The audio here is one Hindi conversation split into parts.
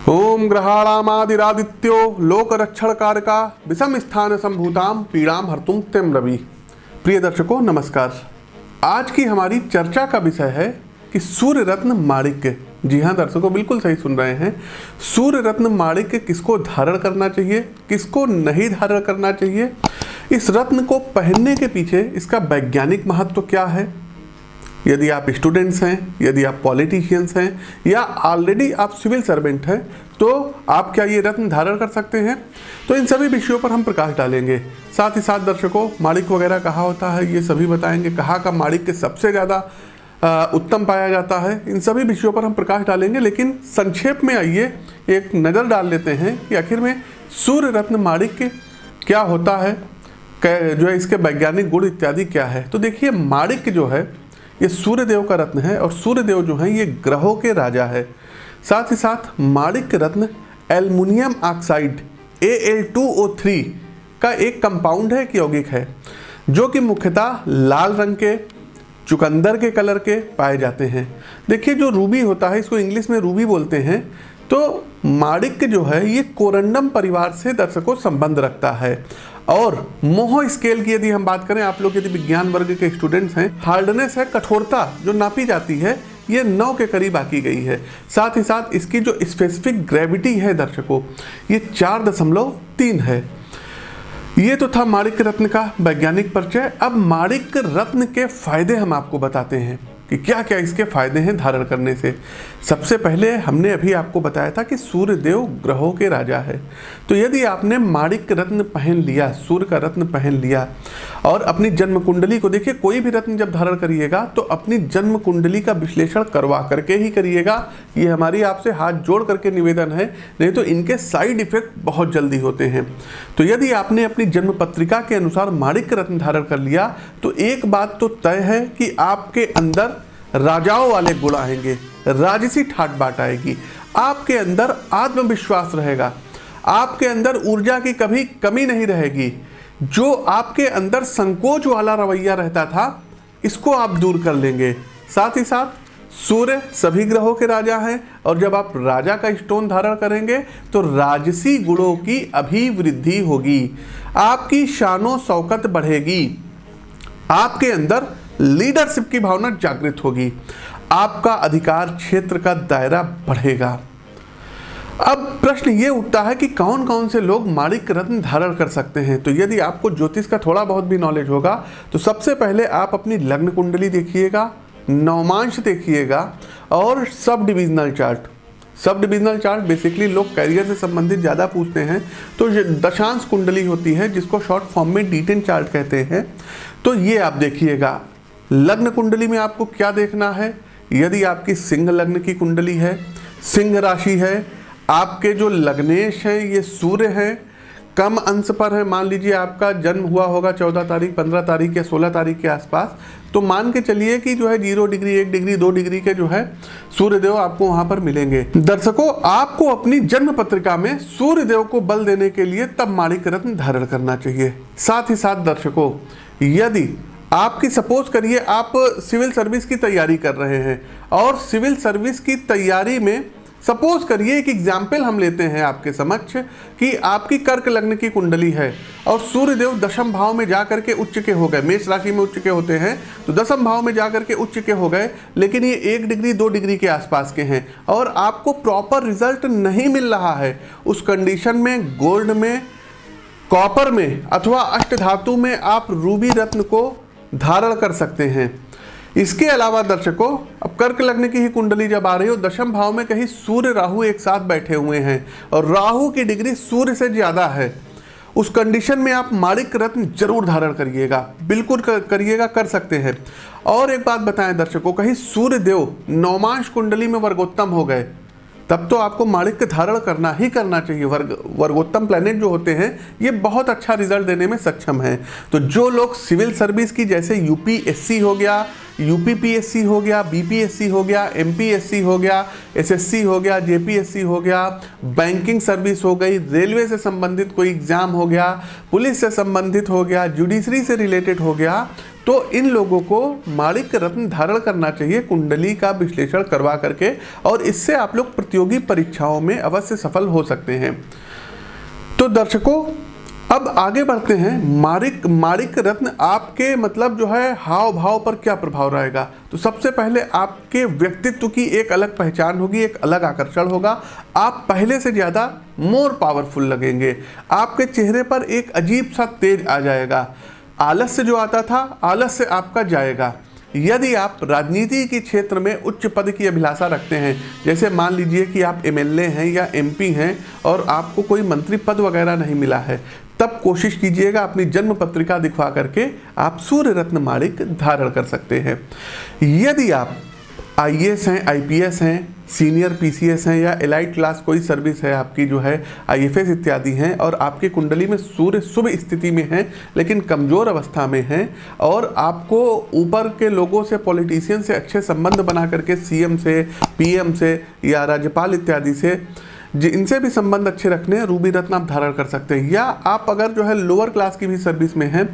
ओम ग्रहाणामादिरादित्यो लोकरक्षणकारका विषम स्थान संभूताम पीड़ाम हर्तुम तेम रवि। प्रिय दर्शकों नमस्कार। आज की हमारी चर्चा का विषय है कि सूर्य रत्न माणिक्य। जी हाँ दर्शकों, बिल्कुल सही सुन रहे हैं। सूर्य रत्न माणिक्य किसको धारण करना चाहिए, किसको नहीं धारण करना चाहिए, इस रत्न को पहनने के पीछे इसका वैज्ञानिक महत्व क्या है। यदि आप स्टूडेंट्स हैं, यदि आप पॉलिटिशियंस हैं या ऑलरेडी आप सिविल सर्वेंट हैं, तो आप क्या ये रत्न धारण कर सकते हैं। तो इन सभी विषयों पर हम प्रकाश डालेंगे। साथ ही साथ दर्शकों, माणिक्य वगैरह कहाँ होता है ये सभी बताएंगे। कहाँ का माणिक्य सबसे ज़्यादा उत्तम पाया जाता है, इन सभी विषयों पर हम प्रकाश डालेंगे। लेकिन संक्षेप में आइए एक नज़र डाल लेते हैं कि आखिर में सूर्य रत्न माणिक्य क्या होता है, जो है इसके वैज्ञानिक गुण इत्यादि क्या है। तो देखिए, माणिक्य जो है ये सूर्य देव का रत्न है और सूर्य देव जो है ये ग्रहों के राजा है। साथ ही साथ माणिक्य रत्न एल्युमिनियम ऑक्साइड Al2O3 का एक कंपाउंड है, एक यौगिक है, जो कि मुख्यतः लाल रंग के, चुकंदर के कलर के पाए जाते हैं। देखिए, जो रूबी होता है, इसको इंग्लिश में रूबी बोलते हैं। तो माणिक्य जो है ये कोरंडम परिवार से दर्शकों संबंध रखता है। और मोह स्केल की यदि हम बात करें, आप लोग यदि विज्ञान वर्ग के स्टूडेंट्स हैं, हार्डनेस है, कठोरता जो नापी जाती है, ये 9 के करीब आकी गई है। साथ ही साथ इसकी जो स्पेसिफिक ग्रेविटी है दर्शकों, ये 4.3 है। ये तो था माणिक्य रत्न का वैज्ञानिक परिचय। अब माणिक्य रत्न के फायदे हम आपको बताते हैं कि क्या क्या इसके फायदे हैं धारण करने से। सबसे पहले हमने अभी आपको बताया था कि सूर्य देव ग्रहों के राजा है। तो यदि आपने माणिक्य रत्न पहन लिया, सूर्य का रत्न पहन लिया और अपनी जन्म कुंडली को, देखिए कोई भी रत्न जब धारण करिएगा तो अपनी जन्म कुंडली का विश्लेषण करवा करके ही करिएगा। ये हमारी आपसे हाथ जोड़ करके निवेदन है, नहीं तो इनके साइड इफेक्ट बहुत जल्दी होते हैं। तो यदि आपने अपनी जन्म पत्रिका के अनुसार माणिक्य रत्न धारण कर लिया तो एक बात तो तय है कि आपके अंदर राजाओं वाले गुण आएंगे, राजसी ठाट बाट आएगी, आपके अंदर आत्मविश्वास रहेगा, आपके अंदर ऊर्जा की कभी कमी नहीं रहेगी। जो आपके अंदर संकोच वाला रवैया रहता था, इसको आप दूर कर लेंगे। साथ ही साथ सूर्य सभी ग्रहों के राजा हैं और जब आप राजा का स्टोन धारण करेंगे तो राजसी गुणों की अभिवृद्धि होगी, आपकी शानो शौकत बढ़ेगी, आपके अंदर लीडरशिप की भावना जागृत होगी, आपका अधिकार क्षेत्र का दायरा बढ़ेगा। अब प्रश्न ये उठता है कि कौन कौन से लोग माणिक्य रत्न धारण कर सकते हैं। तो यदि आपको ज्योतिष का थोड़ा बहुत भी नॉलेज होगा तो सबसे पहले आप अपनी लग्न कुंडली देखिएगा, नवमांश देखिएगा और sub divisional chart. Sub divisional chart basically लोग कैरियर से संबंधित ज़्यादा पूछते हैं। तो ये दशांश कुंडली होती है, जिसको शॉर्ट फॉर्म में D10 चार्ट कहते हैं। तो ये आप देखिएगा। लग्न कुंडली में आपको क्या देखना है, यदि आपकी सिंह लग्न की कुंडली है, सिंह राशि है, आपके जो लग्नेश हैं ये सूर्य हैं, कम अंश पर है। मान लीजिए आपका जन्म हुआ होगा 14 तारीख, 15 तारीख या 16 तारीख के आसपास, तो मान के चलिए कि जो है 0 डिग्री, 1 डिग्री, 2 डिग्री के जो है सूर्यदेव आपको वहां पर मिलेंगे। दर्शकों, आपको अपनी जन्म पत्रिका में सूर्यदेव को बल देने के लिए तब माणिक्य रत्न धारण करना चाहिए। साथ ही साथ दर्शकों, यदि आपकी सपोज करिए आप सिविल सर्विस की तैयारी कर रहे हैं और सिविल सर्विस की तैयारी में सपोज करिए, एक एग्जाम्पल हम लेते हैं आपके समक्ष कि आपकी कर्क लग्न की कुंडली है और सूर्यदेव दशम भाव में जाकर के उच्च के हो गए। मेष राशि में उच्च के होते हैं तो दशम भाव में जाकर के उच्च के हो गए, लेकिन ये 1 डिग्री 2 डिग्री के आसपास के हैं और आपको प्रॉपर रिजल्ट नहीं मिल रहा है। उस कंडीशन में गोल्ड में, कॉपर में अथवा अष्टधातु में आप रूबी रत्न को धारण कर सकते हैं। इसके अलावा दर्शकों, अब कर्क लग्न की ही कुंडली जब आ रही हो, दशम भाव में कहीं सूर्य राहु एक साथ बैठे हुए हैं और राहु की डिग्री सूर्य से ज्यादा है, उस कंडीशन में आप माणिक्य रत्न जरूर धारण करिएगा, बिल्कुल करिएगा, कर सकते हैं। और एक बात बताएं दर्शकों, कहीं सूर्य देव नवमांश कुंडली में वर्गोत्तम हो गए, तब तो आपको माणिक्य धारण करना ही करना चाहिए। वर्गोत्तम प्लैनेट जो होते हैं ये बहुत अच्छा रिजल्ट देने में सक्षम है। तो जो लोग सिविल सर्विस की, जैसे यूपीएससी हो गया, यूपीपीएससी हो गया, बीपीएससी हो गया, एमपीएससी हो गया, एसएससी हो गया, जेपीएससी हो गया, बैंकिंग सर्विस हो गई, रेलवे से संबंधित कोई एग्जाम हो गया, पुलिस से संबंधित हो गया, जुडिशरी से रिलेटेड हो गया, तो इन लोगों को माणिक्य रत्न धारण करना चाहिए कुंडली का विश्लेषण करवा करके, और इससे आप लोग प्रतियोगी परीक्षाओं में अवश्य सफल हो सकते हैं। तो दर्शकों, अब आगे बढ़ते हैं। माणिक्य रत्न आपके मतलब जो है हाव भाव पर क्या प्रभाव रहेगा। तो सबसे पहले आपके व्यक्तित्व की एक अलग पहचान होगी, एक अलग आकर्षण होगा। आप पहले से ज़्यादा मोर पावरफुल लगेंगे। आपके चेहरे पर एक अजीब सा तेज आ जाएगा। आलस्य जो आता था, आलस्य आपका जाएगा। यदि आप राजनीति के क्षेत्र में उच्च पद की अभिलाषा रखते हैं, जैसे मान लीजिए कि आप एमएलए हैं या एमपी हैं और आपको कोई मंत्री पद वगैरह नहीं मिला है, तब कोशिश कीजिएगा अपनी जन्म पत्रिका दिखवा करके आप सूर्य रत्न माणिक्य धारण कर सकते हैं। यदि आप आईएएस हैं, आईपीएस हैं, सीनियर पीसीएस हैं, या एलाइट क्लास कोई सर्विस है आपकी जो है आईएफएस इत्यादि हैं, और आपकी कुंडली में सूर्य शुभ स्थिति में है लेकिन कमज़ोर अवस्था में है, और आपको ऊपर के लोगों से, पॉलिटिशियन से अच्छे संबंध बना करके सीएम से, पीएम से या राज्यपाल इत्यादि से इनसे भी संबंध अच्छे रखने हैं, रूबी रत्न आप धारण कर सकते हैं। या आप अगर जो है लोअर क्लास की भी सर्विस में हैं,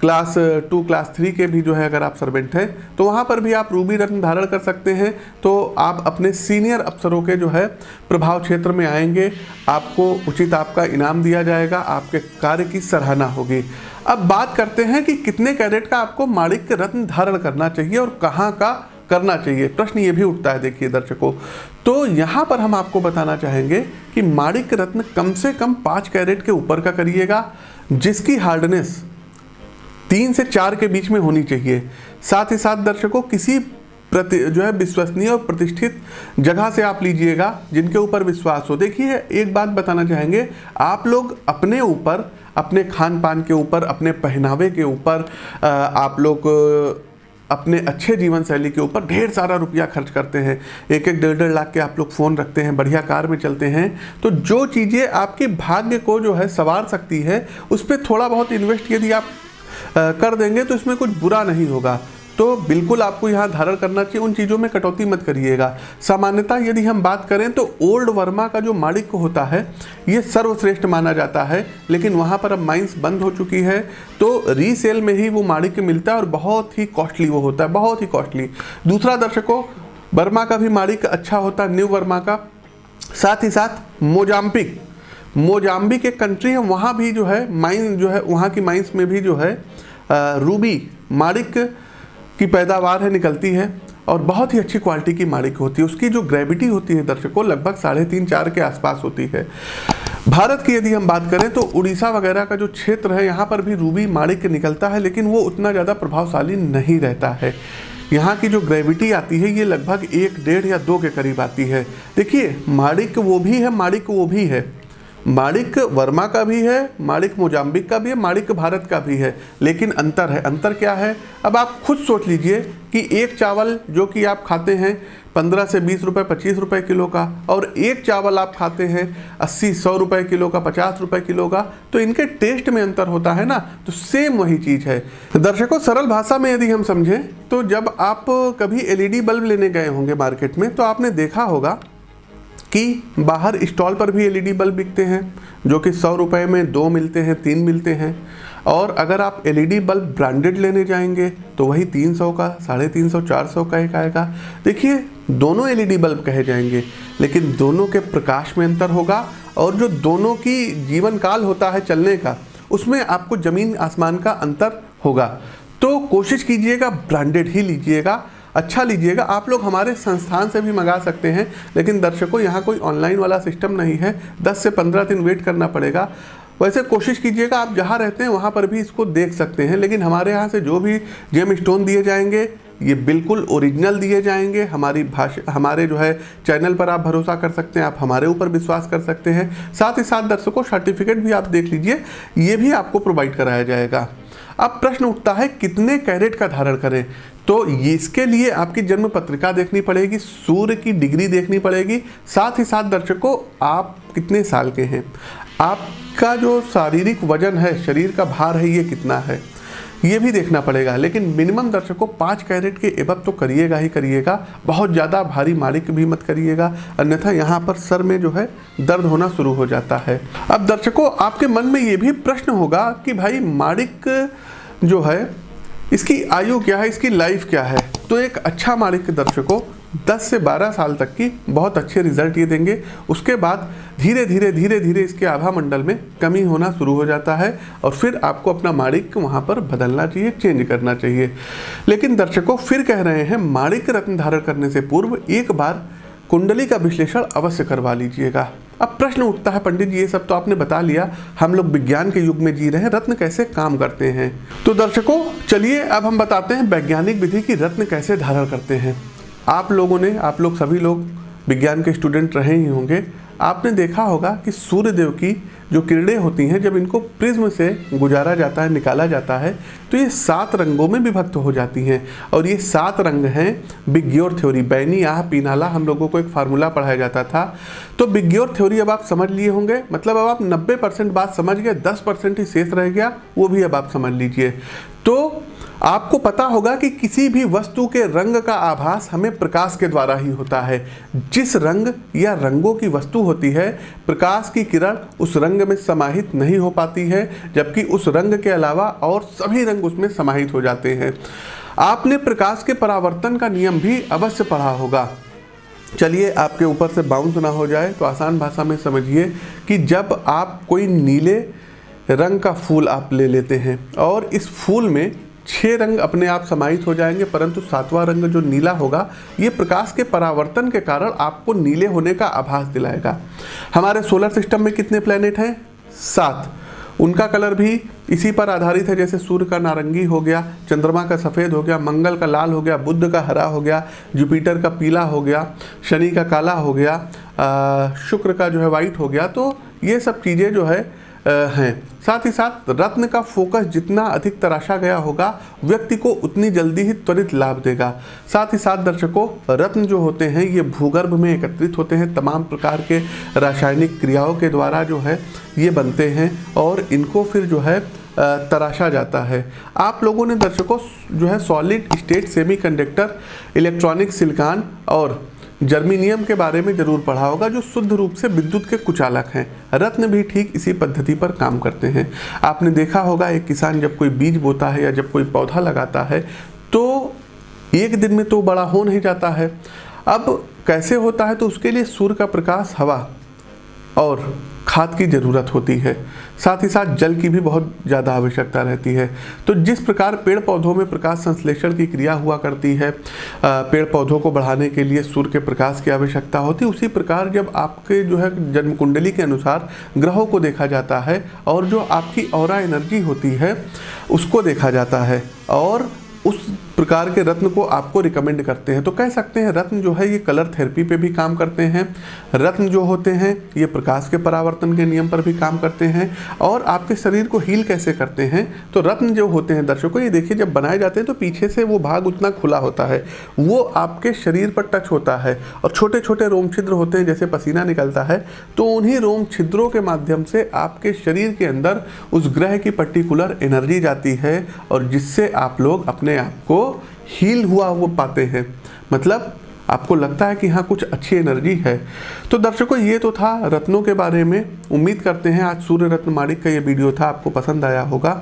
क्लास 2 क्लास 3 के भी जो है अगर आप सर्वेंट हैं, तो वहाँ पर भी आप रूबी रत्न धारण कर सकते हैं। तो आप अपने सीनियर अफसरों के जो है प्रभाव क्षेत्र में आएंगे, आपको उचित आपका इनाम दिया जाएगा, आपके कार्य की सराहना होगी। अब बात करते हैं कि कितने कैरेट का आपको माणिक्य रत्न धारण करना चाहिए और कहाँ का करना चाहिए। प्रश्न ये भी उठता है। देखिए दर्शकों, तो यहाँ पर हम आपको बताना चाहेंगे कि माणिक्य रत्न कम से कम 5 कैरेट के ऊपर का करिएगा, जिसकी हार्डनेस 3 से 4 के बीच में होनी चाहिए। साथ ही साथ दर्शकों, किसी जो है विश्वसनीय और प्रतिष्ठित जगह से आप लीजिएगा जिनके ऊपर विश्वास हो। देखिए, एक बात बताना चाहेंगे, आप लोग अपने ऊपर, अपने खान पान के ऊपर, अपने पहनावे के ऊपर, आप लोग अपने अच्छे जीवन शैली के ऊपर ढेर सारा रुपया खर्च करते हैं। 1-1, 1.5 लाख के आप लोग फ़ोन रखते हैं, बढ़िया कार में चलते हैं। तो जो चीज़ें आपके भाग्य को जो है संवार सकती है, उस पर थोड़ा बहुत इन्वेस्ट यदि आप कर देंगे तो इसमें कुछ बुरा नहीं होगा। तो बिल्कुल आपको यहाँ धारण करना चाहिए, उन चीज़ों में कटौती मत करिएगा। सामान्यतः यदि हम बात करें तो ओल्ड वर्मा का जो माणिक्य होता है ये सर्वश्रेष्ठ माना जाता है, लेकिन वहाँ पर अब माइंस बंद हो चुकी है, तो रीसेल में ही वो माणिक्य मिलता है और बहुत ही कॉस्टली वो होता है, बहुत ही कॉस्टली। दूसरा दर्शकों, वर्मा का भी माणिक्य अच्छा होता है, न्यू वर्मा का। साथ ही साथ मोजाम्बिक एक कंट्री है, वहाँ भी जो है माइन जो है, वहाँ की माइंस में भी जो है रूबी माणिक्य की पैदावार है, निकलती है, और बहुत ही अच्छी क्वालिटी की माणिक्य होती है। उसकी जो ग्रेविटी होती है दर्शकों लगभग 3.5-4 के आसपास होती है। भारत की यदि हम बात करें तो उड़ीसा वगैरह का जो क्षेत्र है, यहाँ पर भी रूबी माणिक्य निकलता है, लेकिन वो उतना ज़्यादा प्रभावशाली नहीं रहता है। यहाँ की जो ग्रेविटी आती है ये लगभग 1, 1.5 या 2 के करीब आती है। देखिए, माणिक्य वो भी है, माणिक्य वो भी है, माणिक्य वर्मा का भी है, माणिक्य मोजाम्बिक का भी है, माणिक्य भारत का भी है, लेकिन अंतर है। अंतर क्या है? अब आप खुद सोच लीजिए कि एक चावल जो कि आप खाते हैं 15 से 20 रुपये, 25 रुपये किलो का, और एक चावल आप खाते हैं 80-100 रुपये किलो का, 50 रुपये किलो का, तो इनके टेस्ट में अंतर होता है ना। तो सेम वही चीज़ है। दर्शकों, सरल भाषा में यदि हम समझें तो जब आप कभी एलईडी बल्ब लेने गए होंगे मार्केट में, तो आपने देखा होगा कि बाहर स्टॉल पर भी एलईडी बल्ब बिकते हैं, जो कि 100 रुपये में 2 मिलते हैं, 3 मिलते हैं। और अगर आप एलईडी बल्ब ब्रांडेड लेने जाएंगे तो वही 300 का, 350, 400 का एक आएगा। देखिए, दोनों एलईडी बल्ब कहे जाएंगे, लेकिन दोनों के प्रकाश में अंतर होगा, और जो दोनों की जीवन काल होता है चलने का, उसमें आपको ज़मीन आसमान का अंतर होगा। तो कोशिश कीजिएगा ब्रांडेड ही लीजिएगा, अच्छा लीजिएगा। आप लोग हमारे संस्थान से भी मंगा सकते हैं, लेकिन दर्शकों यहाँ कोई ऑनलाइन वाला सिस्टम नहीं है, 10 से 15 दिन वेट करना पड़ेगा। वैसे कोशिश कीजिएगा, आप जहाँ रहते हैं वहाँ पर भी इसको देख सकते हैं, लेकिन हमारे यहाँ से जो भी जेम स्टोन दिए जाएंगे ये बिल्कुल ओरिजिनल दिए जाएंगे। हमारी भाषा, हमारे जो है चैनल पर आप भरोसा कर सकते हैं, आप हमारे ऊपर विश्वास कर सकते हैं। साथ ही साथ दर्शकों, सर्टिफिकेट भी आप देख लीजिए, ये भी आपको प्रोवाइड कराया जाएगा। अब प्रश्न उठता है कितने कैरेट का धारण करें। तो इसके लिए आपकी जन्म पत्रिका देखनी पड़ेगी, सूर्य की डिग्री देखनी पड़ेगी। साथ ही साथ दर्शकों, आप कितने साल के हैं, आपका जो शारीरिक वजन है, शरीर का भार है, ये कितना है, ये भी देखना पड़ेगा। लेकिन मिनिमम दर्शकों 5 कैरेट के एबव तो करिएगा ही करिएगा। बहुत ज़्यादा भारी माणिक्य भी मत करिएगा, अन्यथा यहाँ पर सर में जो है दर्द होना शुरू हो जाता है। अब दर्शकों, आपके मन में ये भी प्रश्न होगा कि भाई माणिक्य जो है इसकी आयु क्या है, इसकी लाइफ क्या है। तो एक अच्छा माणिक दर्शकों 10 से 12 साल तक की बहुत अच्छे रिजल्ट ये देंगे। उसके बाद धीरे धीरे इसके आभा मंडल में कमी होना शुरू हो जाता है और फिर आपको अपना माणिक वहाँ पर बदलना चाहिए, चेंज करना चाहिए। लेकिन दर्शकों फिर कह रहे हैं, माणिक रत्न धारण करने से पूर्व एक बार कुंडली का विश्लेषण अवश्य करवा लीजिएगा। अब प्रश्न उठता है, पंडित जी ये सब तो आपने बता लिया, हम लोग विज्ञान के युग में जी रहे हैं, रत्न कैसे काम करते हैं। तो दर्शकों चलिए अब हम बताते हैं वैज्ञानिक विधि की रत्न कैसे धारण करते हैं। आप लोग सभी लोग विज्ञान के स्टूडेंट रहे ही होंगे। आपने देखा होगा कि सूर्यदेव की जो किरणें होती हैं, जब इनको प्रिज्म से गुजारा जाता है, निकाला जाता है, तो ये 7 रंगों में विभक्त हो जाती हैं। और ये 7 रंग हैं बिग्योर थ्योरी, बैनी आह पीनाला, हम लोगों को एक फार्मूला पढ़ाया जाता था। तो बिग्योर थ्योरी अब आप समझ लिए होंगे, मतलब अब आप 90% बात समझ गए, 10% ही शेष रह गया, वो भी अब आप समझ लीजिए। तो आपको पता होगा कि किसी भी वस्तु के रंग का आभास हमें प्रकाश के द्वारा ही होता है। जिस रंग या रंगों की वस्तु होती है, प्रकाश की किरण उस रंग में समाहित नहीं हो पाती है, जबकि उस रंग के अलावा और सभी रंग उसमें समाहित हो जाते हैं। आपने प्रकाश के परावर्तन का नियम भी अवश्य पढ़ा होगा। चलिए आपके ऊपर से बाउंस ना हो जाए तो आसान भाषा में समझिए कि जब आप कोई नीले रंग का फूल आप ले लेते हैं और इस फूल में 6 रंग अपने आप समाहित हो जाएंगे, परंतु 7वां रंग जो नीला होगा ये प्रकाश के परावर्तन के कारण आपको नीले होने का आभास दिलाएगा। हमारे सोलर सिस्टम में कितने प्लैनेट हैं? 7। उनका कलर भी इसी पर आधारित है, जैसे सूर्य का नारंगी हो गया, चंद्रमा का सफ़ेद हो गया, मंगल का लाल हो गया, बुध का हरा हो गया, जुपिटर का पीला हो गया, शनि का काला हो गया, शुक्र का जो है वाइट हो गया। तो ये सब चीज़ें जो है हैं। साथ ही साथ रत्न का फोकस जितना अधिक तराशा गया होगा, व्यक्ति को उतनी जल्दी ही त्वरित लाभ देगा। साथ ही साथ दर्शकों रत्न जो होते हैं ये भूगर्भ में एकत्रित होते हैं, तमाम प्रकार के रासायनिक क्रियाओं के द्वारा जो है ये बनते हैं और इनको फिर जो है तराशा जाता है। आप लोगों ने दर्शकों जो है solid state semiconductor, electronic silicon और जर्मेनियम के बारे में जरूर पढ़ा होगा, जो शुद्ध रूप से विद्युत के कुचालक हैं। रत्न भी ठीक इसी पद्धति पर काम करते हैं। आपने देखा होगा एक किसान जब कोई बीज बोता है या जब कोई पौधा लगाता है तो एक दिन में तो बड़ा हो नहीं जाता है। अब कैसे होता है? तो उसके लिए सूर्य का प्रकाश, हवा और खाद की ज़रूरत होती है। साथ ही साथ जल की भी बहुत ज़्यादा आवश्यकता रहती है। तो जिस प्रकार पेड़ पौधों में प्रकाश संश्लेषण की क्रिया हुआ करती है, पेड़ पौधों को बढ़ाने के लिए सूर्य के प्रकाश की आवश्यकता होती है, उसी प्रकार जब आपके जो है जन्म कुंडली के अनुसार ग्रहों को देखा जाता है और जो आपकी ऑरा एनर्जी होती है उसको देखा जाता है और उस प्रकार के रत्न को आपको रिकमेंड करते हैं। तो कह सकते हैं रत्न जो है ये कलर थेरेपी पे भी काम करते हैं। रत्न जो होते हैं ये प्रकाश के परावर्तन के नियम पर भी काम करते हैं और आपके शरीर को हील कैसे करते हैं। तो रत्न जो होते हैं दर्शकों, ये देखिए जब बनाए जाते हैं तो पीछे से वो भाग उतना खुला होता है, वो आपके शरीर पर टच होता है और छोटे छोटे रोम छिद्र होते हैं, जैसे पसीना निकलता है तो उन्हीं रोम छिद्रों के माध्यम से आपके शरीर के अंदर उस ग्रह की पर्टिकुलर एनर्जी जाती है और जिससे आप लोग अपने आप को हील हुआ वो पाते हैं। मतलब आपको लगता है कि हाँ कुछ अच्छी एनर्जी है। तो दर्शकों ये तो था रत्नों के बारे में। उम्मीद करते हैं आज सूर्य रत्न माणिक का ये वीडियो था, आपको पसंद आया होगा।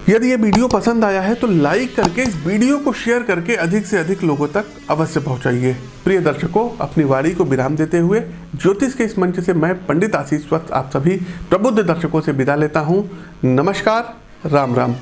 यदि ये वीडियो पसंद आया है तो लाइक करके इस वीडियो को शेयर करके अधिक से अधिक लोगों तक अवश्य पहुंचाइए। प्रिय दर्शकों, अपनी वाणी को विराम देते हुए ज्योतिष के इस मंच से मैं पंडित आशीष वत्स आप सभी प्रबुद्ध दर्शकों से विदा लेता हूं। नमस्कार, राम राम।